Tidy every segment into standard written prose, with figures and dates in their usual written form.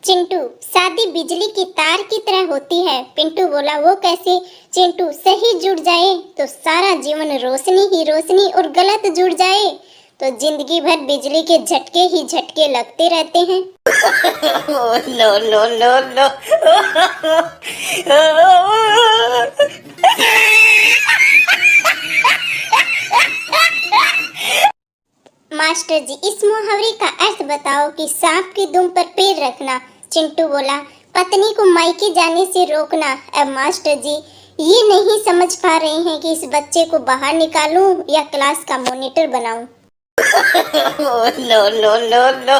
चिंटू, शादी बिजली की तार की तरह होती है। पिंटू बोला, वो कैसे? चिंटू, सही जुड़ जाए तो सारा जीवन रोशनी ही रोशनी और गलत जुड़ जाए तो जिंदगी भर बिजली के झटके ही झटके लगते रहते हैं। No no no no. Master ji, इस मुहावरे का अर्थ बताओ कि सांप की दुम पर पैर रखना। चिंटू बोला, पत्नी को मायके जाने से रोकना। अब मास्टर जी ये नहीं समझ पा रहे हैं कि इस बच्चे को बाहर निकालूं या क्लास का मॉनिटर बनाऊं। No no no no.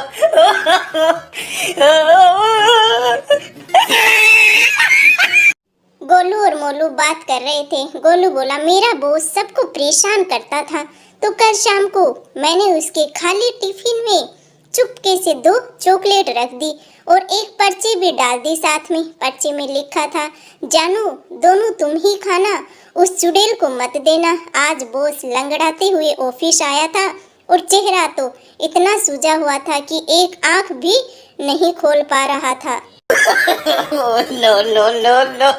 Golu और मोलू बात कर रहे थे। गोलू बोला, मेरा बॉस सबको परेशान करता था तो कल शाम को मैंने उसके खाली टिफिन में चुपके से 2 चॉकलेट रख दी और एक पर्ची भी डाल दी साथ में। पर्ची में लिखा था, जानू दोनों तुम ही खाना, उस चुड़ैल को मत देना। आज बॉस लंगड़ाते हुए ऑफिस आया था और चेहरा तो इतना सूजा हुआ था कि एक आंख भी नहीं खोल पा रहा था। No no no no.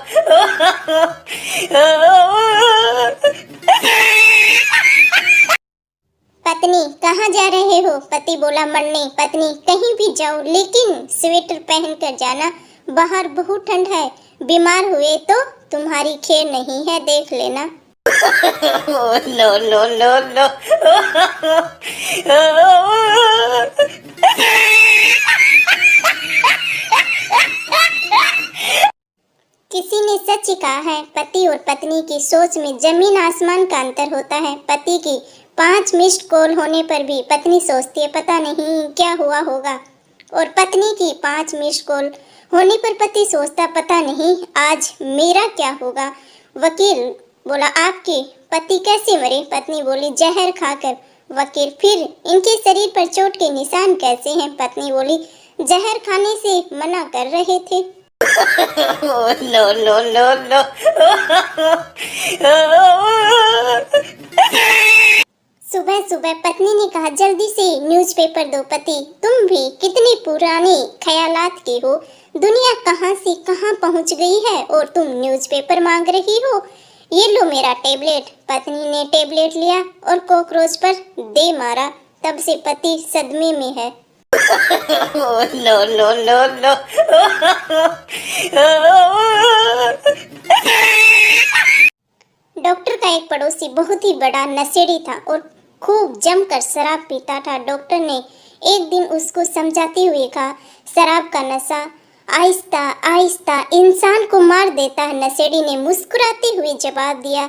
पत्नी, कहाँ जा रहे हो? पति बोला, मरने। पत्नी, कहीं भी जाओ लेकिन स्वेटर पहन कर जाना, बाहर बहुत ठंड है। बीमार हुए तो तुम्हारी खैर नहीं है, देख लेना। No no no no. किसी ने सच ही कहा है, पति और पत्नी की सोच में जमीन आसमान का अंतर होता है। पति की 5 मिस्ड कॉल होने पर भी पत्नी सोचती है पता नहीं क्या हुआ होगा, और पत्नी की 5 मिस्ड कॉल होने पर पति सोचता पता नहीं आज मेरा क्या होगा। वकील बोला, आपके पति कैसे मरे? पत्नी बोली, जहर खाकर। वकील, फिर इनके शरीर पर चोट के निशान कैसे हैं? पत्नी बोली, जहर खाने से मना कर रहे थे। No no no no. सुबह सुबह पत्नी ने कहा, जल्दी से न्यूज़पेपर दो। पति, तुम भी कितनी पुरानी ख्यालात की हो, दुनिया कहाँ से कहाँ पहुँच गई है और तुम न्यूज़पेपर मांग रही हो। ये लो मेरा टेबलेट। पत्नी ने टेबलेट लिया और कॉकरोच पर दे मारा। तब से पति सदमे में है। No no no no. Doctor का एक पड़ोसी बहुत ही बड़ा नशेड़ी था और खूब जमकर शराब पीता था। डॉक्टर ने एक दिन उसको समझाते हुए कहा, शराब का नशा आहिस्ता आहिस्ता इंसान को मार देता है। नशेड़ी ने मुस्कुराते हुए जवाब दिया,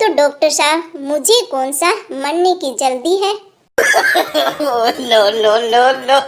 तो डॉक्टर साहब मुझे कौन सा मरने की जल्दी है। No no no no.